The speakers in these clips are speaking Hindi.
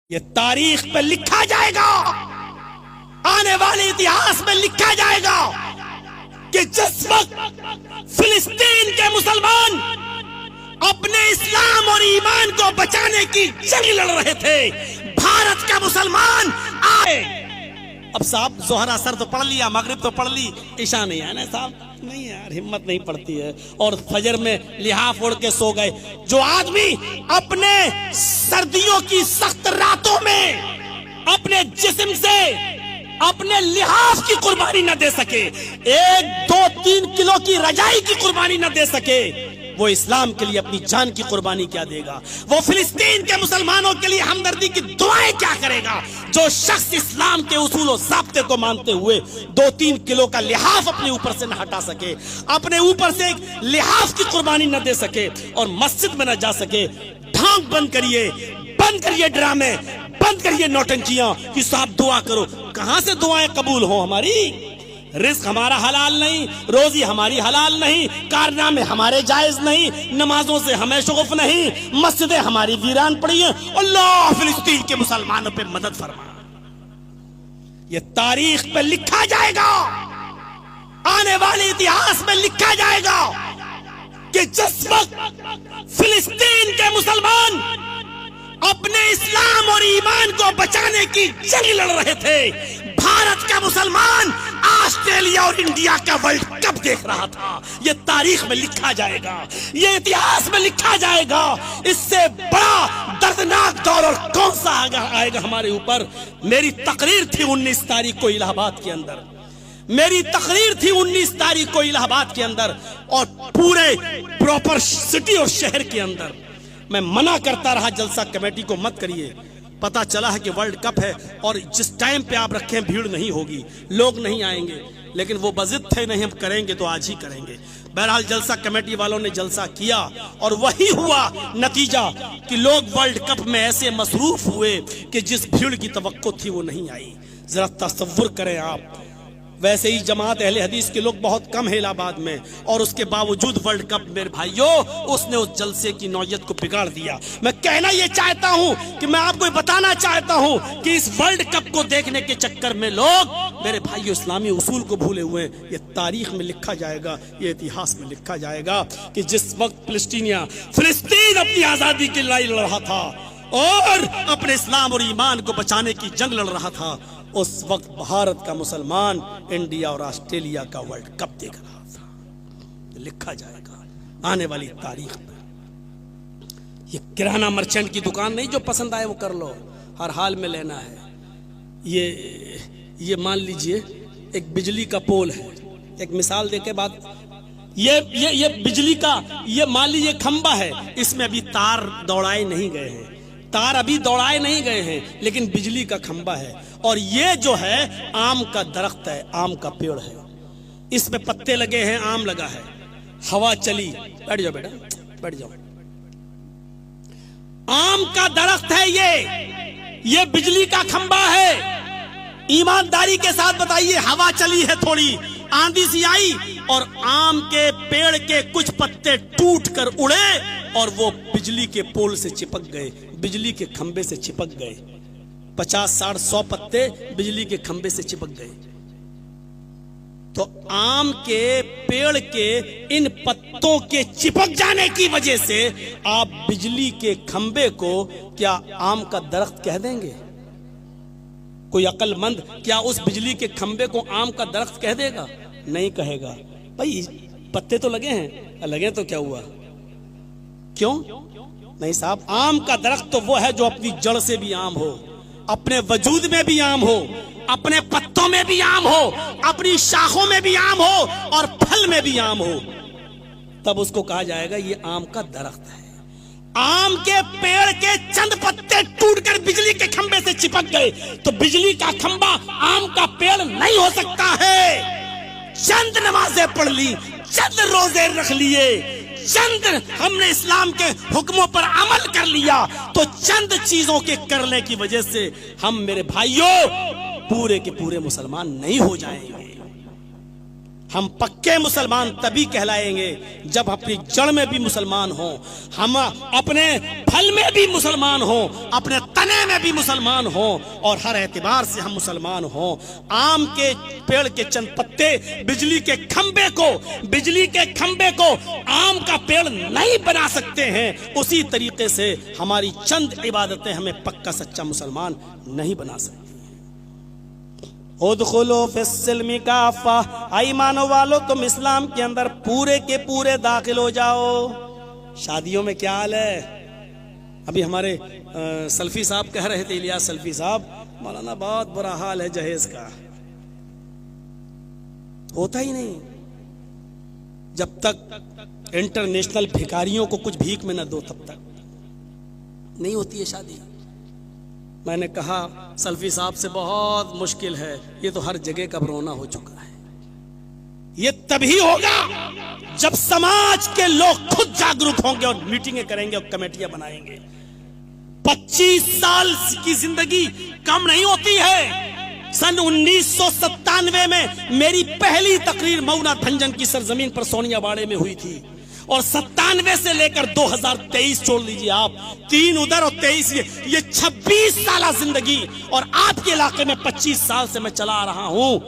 ये तारीख पे लिखा जाएगा, आने वाले इतिहास में लिखा जाएगा कि जिस वक्त फिलिस्तीन के मुसलमान अपने इस्लाम और ईमान को बचाने की जंग लड़ रहे थे, भारत का मुसलमान आए। अब साहब जोहर असर तो पढ़ लिया, मगरिब तो पढ़ ली, ईशा नहीं है ना साहब, नहीं यार हिम्मत नहीं पड़ती है, और फजर में लिहाफ ओढ़ के सो गए। जो आदमी अपने सर्दियों की सख्त रातों में अपने जिस्म से अपने लिहाफ की कुर्बानी न दे सके, 1-2-3 किलो की रजाई की कुर्बानी न दे सके, वो इस्लाम के लिए अपनी जान की कुर्बानी क्या देगा? वो फिलिस्तीन के मुसलमानों के लिए हमदर्दी की दुआएं क्या करेगा? जो शख्स इस्लाम के उसूल और ज़ाब्ते को मानते हुए 2-3 किलो का लिहाफ अपने ऊपर से न हटा सके, अपने ऊपर से एक लिहाफ की कुर्बानी न दे सके और मस्जिद में न जा सके, ढांक बंद करिए ड्रामे, बंद करिए नौटंकियां कि साहब दुआ करो। कहां से दुआएं कबूल हो? हमारी रिस्क हमारा हलाल नहीं, रोजी हमारी हलाल नहीं, कारनामे हमारे जायज नहीं, नमाजों से हमें शगुफ नहीं, मस्जिदें हमारी वीरान पड़ी हैं। अल्लाह फिलिस्तीन के मुसलमानों पे मदद फरमा। ये तारीख पे लिखा जाएगा, आने वाले इतिहास में लिखा जाएगा कि जिस वक्त फिलिस्तीन के मुसलमान अपने इस्लाम और ईमान को बचाने की जंग लड़ रहे थे, भारत का मुसलमान ऑस्ट्रेलिया और इंडिया का वर्ल्ड कप देख रहा था। यह तारीख में लिखा जाएगा, यह इतिहास में लिखा जाएगा। इससे बड़ा दर्दनाक दौर और कौन सा आएगा हमारे ऊपर? मेरी तकरीर थी 19 तारीख को इलाहाबाद के अंदर, मेरी तकरीर थी 19 तारीख को इलाहाबाद के अंदर, और पूरे प्रॉपर सिटी और शहर के अंदर मैं मना करता रहा जलसा कमेटी को मत करिए। पता चला है कि वर्ल्ड कप है और जिस टाइम पे आप रखें भीड़ नहीं होगी, लोग नहीं आएंगे, लेकिन वो बजिद थे, नहीं हम करेंगे तो आज ही करेंगे। बहरहाल जलसा कमेटी वालों ने जलसा किया और वही हुआ नतीजा कि लोग वर्ल्ड कप में ऐसे मसरूफ हुए कि जिस भीड़ की तवक्को थी वो नहीं आई। जरा तसव्वुर करें आप, वैसे ही जमात अहले हदीस के लोग बहुत कम है इलाहाबाद में, और उसके बावजूद वर्ल्ड कप मेरे भाइयों उसने उस जलसे की नौयत को बिगाड़ दिया। मैं कहना यह चाहता हूं कि मैं आपको बताना चाहता हूं कि इस वर्ल्ड कप को देखने के चक्कर में लोग मेरे भाइयों इस्लामी उसूल को भूले हुए हैं। यह तारीख में लिखा जाएगा, यह इतिहास में लिखा जाएगा कि जिस वक्त फिलिस्तीन अपनी आजादी की लड़ाई लड़ रहा था और अपने इस्लाम और ईमान को बचाने की जंग लड़ रहा था, उस वक्त भारत का मुसलमान इंडिया और ऑस्ट्रेलिया का वर्ल्ड कप देख रहा था। लिखा जाएगा आने वाली तारीख में। ये किराना मर्चेंट की दुकान नहीं, जो पसंद आए वो कर लो, हर हाल में लेना है। ये मान लीजिए एक बिजली का पोल है, एक मिसाल देके बाद, ये बिजली का, ये मान लीजिए खंबा है, इसमें अभी तार दौड़ाए नहीं गए हैं, तार अभी दौड़ाए नहीं गए हैं, लेकिन बिजली का खंबा है। और ये जो है आम का दरख्त है, आम का पेड़ है, इसमें पत्ते लगे हैं, आम लगा है, हवा चली, बैठ जाओ बेटा, बैठ जाओ, आम का दरख्त है ये बिजली का खंबा है। ईमानदारी के साथ बताइए, हवा चली है, थोड़ी आंधी सी आई और आम के पेड़ के कुछ पत्ते टूट कर उड़े और वो बिजली के पोल से चिपक गए, बिजली के खंबे से चिपक गए। 50, 60, 100 पत्ते बिजली के खंबे से चिपक गए। तो आम के पेड़ के इन पत्तों के चिपक जाने की वजह से आप बिजली के खंबे को क्या आम का दरख्त कह देंगे? कोई अक्लमंद क्या उस बिजली के खंबे को आम का दरख्त कह देगा? नहीं कहेगा। भाई पत्ते तो लगे हैं, लगे तो क्या हुआ? क्यों नहीं साहब, आम का दरख्त तो वो है जो अपनी जड़ से भी आम हो, अपने वजूद में भी आम हो, अपने पत्तों में भी आम हो, अपनी शाखों में भी आम हो और फल में भी आम हो, तब उसको कहा जाएगा ये आम का दरख्त है। आम के पेड़ के चंद पत्ते टूटकर बिजली के खंबे से चिपक गए तो बिजली का खंबा आम का पेड़ नहीं हो सकता है। चंद नमाजें पढ़ ली, चंद रोजे रख लिए, चंद हमने इस्लाम के हुक्मों पर अमल कर लिया, तो चंद चीजों के करने की वजह से हम मेरे भाइयों पूरे के पूरे मुसलमान नहीं हो जाएंगे। हम पक्के मुसलमान तभी कहलाएंगे जब अपनी जड़ में भी मुसलमान हो, हम अपने फल में भी मुसलमान हो, अपने तने में भी मुसलमान हो, और हर एतबार से हम मुसलमान हो। आम के पेड़ के चंद पत्ते बिजली के खंबे को आम का पेड़ नहीं बना सकते हैं, उसी तरीके से हमारी चंद इबादतें हमें पक्का सच्चा मुसलमान नहीं बना सकती। उदखुलू फिस्सिल्मी काफ़ा, आई मानो वालो तुम इस्लाम के अंदर पूरे के पूरे दाखिल हो जाओ। शादियों में क्या हाल है? अभी हमारे सल्फी साहब कह रहे थे, इलियास सल्फी साहब, मौलाना बहुत बुरा हाल है जहेज का। होता ही नहीं जब तक इंटरनेशनल भिखारियों को कुछ भीख में न दो, तब तक नहीं होती है शादी। मैंने कहा सल्फी साहब से बहुत मुश्किल है, ये तो हर जगह का रोना हो चुका है। ये तभी होगा जब समाज के लोग खुद जागरूक होंगे और मीटिंगें करेंगे और कमेटियां बनाएंगे। 25 साल की जिंदगी कम नहीं होती है। सन 1997 में मेरी पहली तकरीर मऊना भंजन की सरजमीन पर सोनियावाड़े में हुई थी, और 97 से लेकर 2023 छोड़ लीजिए आप, 3 उधर और 23 ये 26 साल जिंदगी, और आपके इलाके में 25 साल से मैं चला आ रहा हूं।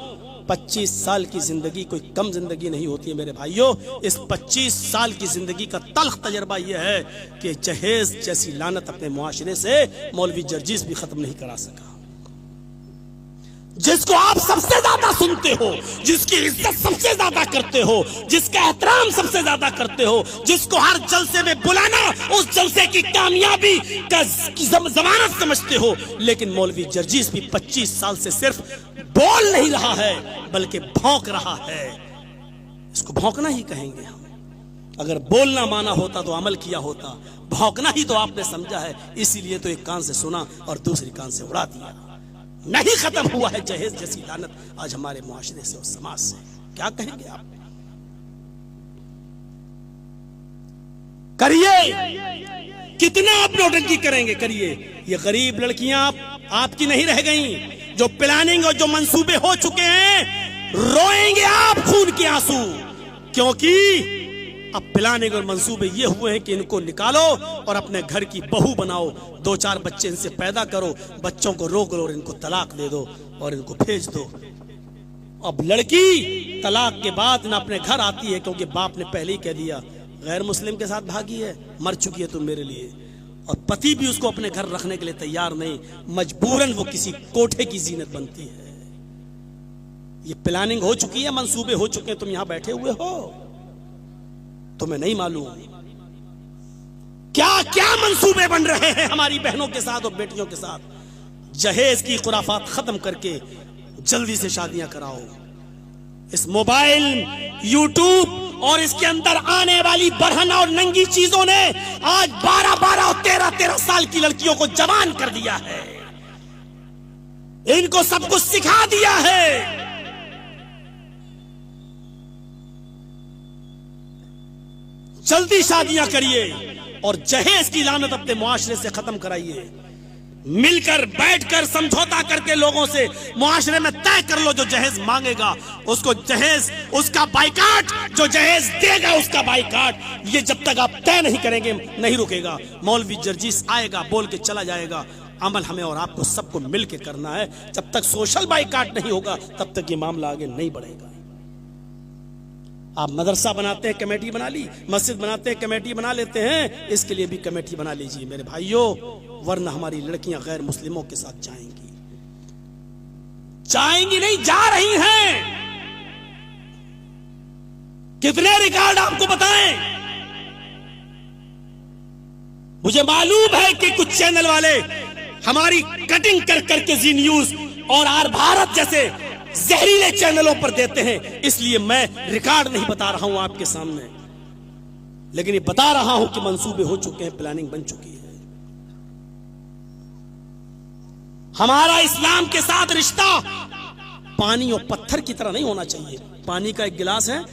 25 साल की जिंदगी कोई कम जिंदगी नहीं होती है मेरे भाइयों। इस 25 साल की जिंदगी का तल्ख तजर्बा यह है कि जहेज जैसी लानत अपने मुआशरे से मौलवी जर्जीस भी खत्म नहीं करा सका। जिसको आप सबसे ज्यादा सुनते हो, जिसकी इज्जत सबसे ज्यादा करते हो, जिसका एहतराम सबसे ज्यादा करते हो, जिसको हर जलसे में बुलाना उस जलसे की कामयाबी का जमानत समझते हो, लेकिन मौलवी जर्जीस भी 25 साल से सिर्फ बोल नहीं रहा है बल्कि भौंक रहा है। इसको भौंकना ही कहेंगे हम। अगर बोलना माना होता तो अमल किया होता, भौंकना ही तो आपने समझा है, इसीलिए तो एक कान से सुना और दूसरी कान से उड़ा दिया। नहीं खत्म हुआ है जहेज जैसी लानत आज हमारे मुआशरे से और समाज से। क्या कहेंगे आप? करिए, कितना आप नौटंकी करेंगे, करिए। ये गरीब लड़कियां आपकी नहीं रह गई। जो प्लानिंग और जो मंसूबे हो चुके हैं, रोएंगे आप खून के आंसू, क्योंकि अब प्लानिंग और मंसूबे ये हुए हैं कि इनको निकालो और अपने घर की बहू बनाओ, 2-4 बच्चे इनसे पैदा करो, बच्चों को रोक लो और इनको तलाक दे दो और इनको भेज दो। अब लड़की तलाक के बाद ना अपने घर आती है, क्योंकि बाप ने पहले ही कह दिया गैर मुस्लिम के साथ भागी है, मर चुकी है तुम मेरे लिए, और पति भी उसको अपने घर रखने के लिए तैयार नहीं, मजबूरन वो किसी कोठे की जीनत बनती है। ये प्लानिंग हो चुकी है, मंसूबे हो चुके हैं, तुम यहां बैठे हुए हो, तुम्हें नहीं मालूम क्या क्या मंसूबे बन रहे हैं हमारी बहनों के साथ और बेटियों के साथ। जहेज की खुराफात खत्म करके जल्दी से शादियां कराओ। इस मोबाइल, यूट्यूब और इसके अंदर आने वाली बरहन और नंगी चीजों ने आज 12-12 और 13-13 साल की लड़कियों को जवान कर दिया है। इनको सब कुछ सिखा दिया है। जल्दी शादियां करिए और जहेज की लानत अपने मुआशरे से खत्म कराइए। मिलकर बैठकर समझौता करके लोगों से मुआशरे में तय कर लो, जो जहेज मांगेगा उसको जहेज, उसका बाइकाट, जो जहेज देगा उसका बाइकाट। ये जब तक आप तय नहीं करेंगे नहीं रुकेगा। मौलवी जर्जीस आएगा, बोल के चला जाएगा। अमल हमें और आपको सबको मिलकर करना है। जब तक सोशल बाइकाट नहीं होगा तब तक ये मामला आगे नहीं बढ़ेगा। आप मदरसा बनाते हैं, कमेटी बना ली, मस्जिद बनाते हैं, कमेटी बना लेते हैं, इसके लिए भी कमेटी बना लीजिए मेरे भाइयों, वरना हमारी लड़कियां गैर मुस्लिमों के साथ जाएंगी। जाएंगी नहीं, जा रही हैं। कितने रिकॉर्ड आपको बताएं? मुझे मालूम है कि कुछ चैनल वाले हमारी कटिंग कर करके जी न्यूज और आर भारत जैसे जहरीले चैनलों पर देते हैं, इसलिए मैं रिकॉर्ड नहीं बता रहा हूं आपके सामने, लेकिन ये बता रहा हूं कि मंसूबे हो चुके हैं, प्लानिंग बन चुकी है। हमारा इस्लाम के साथ रिश्ता पानी और पत्थर की तरह नहीं होना चाहिए। पानी का एक गिलास है,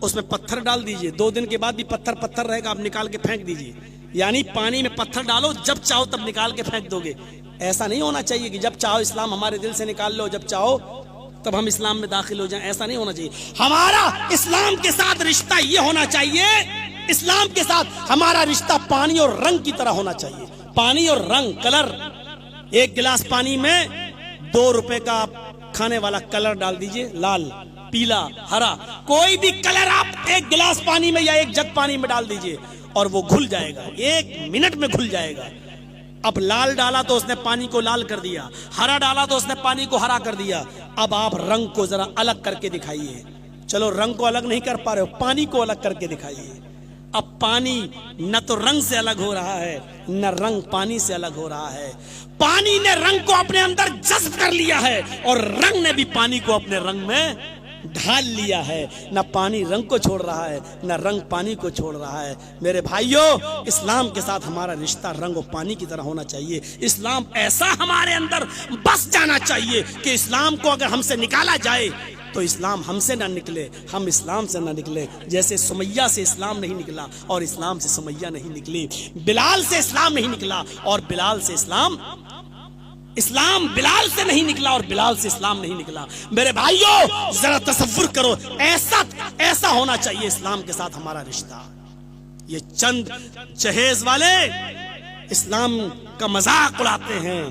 उसमें पत्थर डाल दीजिए, 2 दिन के बाद भी पत्थर पत्थर रहेगा, आप निकाल के फेंक दीजिए। यानी पानी में पत्थर डालो, जब चाहो तब निकाल के फेंक दोगे। ऐसा नहीं होना चाहिए कि जब चाहो इस्लाम हमारे दिल से निकाल लो, जब चाहो तब हम इस्लाम में दाखिल हो जाएं। ऐसा नहीं होना चाहिए। हमारा इस्लाम के साथ रिश्ता ये होना चाहिए, इस्लाम के साथ हमारा रिश्ता पानी और रंग की तरह होना चाहिए। पानी और रंग, कलर। एक गिलास पानी में 2 रुपए का खाने वाला कलर डाल दीजिए, लाल, पीला, हरा, कोई भी कलर आप एक गिलास पानी में या एक जग पानी में डाल दीजिए और वो घुल जाएगा, 1 मिनट में घुल जाएगा। अब लाल डाला तो उसने पानी को लाल कर दिया, हरा डाला तो उसने पानी को हरा कर दिया। अब आप रंग को जरा अलग करके दिखाइए। चलो रंग को अलग नहीं कर पा रहे हो, पानी को अलग करके दिखाइए। अब पानी न तो रंग से अलग हो रहा है, न रंग पानी से अलग हो रहा है। पानी ने रंग को अपने अंदर जज्ब कर लिया है और रंग ने भी पानी को अपने रंग में ढाल लिया है। न पानी रंग को छोड़ रहा है, न रंग पानी को छोड़ रहा है। मेरे भाइयों, इस्लाम के साथ हमारा रिश्ता रंग और पानी की तरह होना चाहिए। इस्लाम ऐसा हमारे अंदर बस जाना चाहिए कि इस्लाम को अगर हमसे निकाला जाए तो इस्लाम हमसे ना निकले, हम इस्लाम से ना निकले। जैसे सुमैया से इस्लाम नहीं निकला और इस्लाम से सुमैया नहीं निकली, बिलाल से इस्लाम नहीं निकला और बिलाल से इस्लाम बिलाल से नहीं निकला और बिलाल से इस्लाम नहीं निकला। मेरे भाइयों, जरा तसव्वुर करो, ऐसा होना चाहिए इस्लाम के साथ हमारा रिश्ता। ये चंद जहेज वाले इस्लाम का मजाक उड़ाते हैं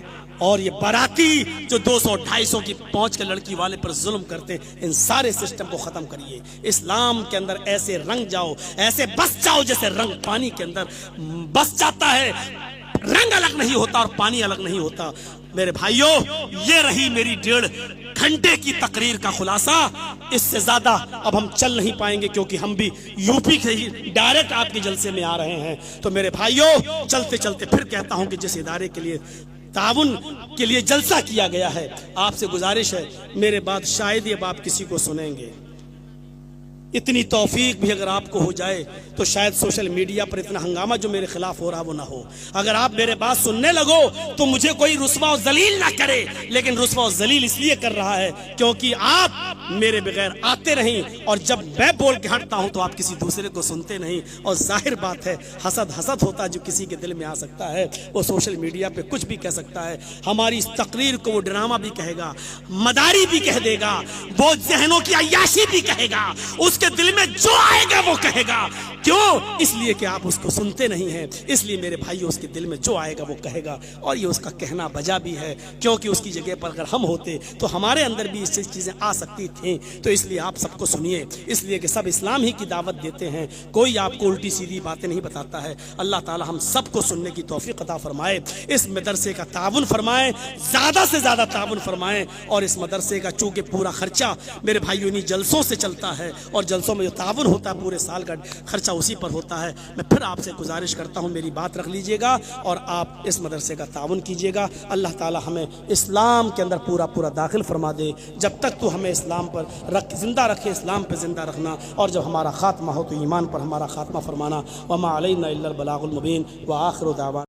और ये बाराती जो 200-250 की पहुंच के लड़की वाले पर जुल्म करते हैं, इन सारे सिस्टम को खत्म करिए। इस्लाम के अंदर ऐसे रंग जाओ, ऐसे बस जाओ जैसे रंग पानी के अंदर बस जाता है। रंग अलग नहीं होता और पानी अलग नहीं होता। मेरे भाइयों, ये रही मेरी 1.5 घंटे की तकरीर का खुलासा। इससे ज्यादा अब हम चल नहीं पाएंगे क्योंकि हम भी यूपी के ही डायरेक्ट आपके जलसे में आ रहे हैं। तो मेरे भाइयों, चलते चलते फिर कहता हूं कि जिस इदारे के लिए ताउन के लिए जलसा किया गया है, आपसे गुजारिश है, मेरे बाद शायद ये बात किसी को सुनेंगे। इतनी तौफीक भी अगर आपको हो जाए तो शायद सोशल मीडिया पर इतना हंगामा जो मेरे खिलाफ हो रहा वो ना हो। अगर आप मेरे बात सुनने लगो तो मुझे कोई रुस्वा और जलील ना करे, लेकिन रुस्वा और जलील इसलिए कर रहा है क्योंकि आप मेरे बगैर आते नहीं और जब मैं बोल के हटता हूं तो आप किसी दूसरे को सुनते नहीं। और जाहिर बात है, हसद होता जो किसी के दिल में आ सकता है वो सोशल मीडिया पे कुछ भी कह सकता है। हमारी इस तकरीर को वो ड्रामा भी कहेगा, मदारी भी कह देगा, वो जहनों की अय्याशी भी कहेगा, उसके दिल में जो आएगा वो कहेगा। क्यों? इसलिए कि आप उसको सुनते नहीं हैं। इसलिए मेरे भाइयों, उसके दिल में जो आएगा वो कहेगा और ये उसका कहना बजा भी है क्योंकि उसकी जगह पर अगर हम होते तो हमारे अंदर भी इस चीजें आ सकती थी। तो इसलिए आप सबको सुनिए, इसलिए कि सब इस्लाम ही की दावत देते हैं, कोई आपको उल्टी सीधी बातें नहीं बताता है। अल्लाह ताला हम सबको सुनने की तौफीक अता फरमाए, इस मदरसे का ताउन फरमाए, ज्यादा से ज्यादा ताउन फरमाए। और इस मदरसे का चूंकि पूरा खर्चा मेरे भाइयों इन्हीं जलसों से चलता है और जलसों में जो ताउन होता है पूरे साल का खर्चा उसी पर होता है। मैं फिर आपसे गुजारिश करता हूँ, मेरी बात रख लीजिएगा और आप इस मदरसे का ताउन कीजिएगा। अल्लाह ताला हमें इस्लाम के अंदर पूरा दाखिल फरमा दे। जब तक तो हमें इस्लाम पर जिंदा रखे, इस्लाम पर जिंदा रखना, और जब हमारा खात्मा हो तो ईमान पर हमारा खात्मा फरमाना। वमा अलैना इल्लल बलागुल मुबीन व आखिरु दावाना।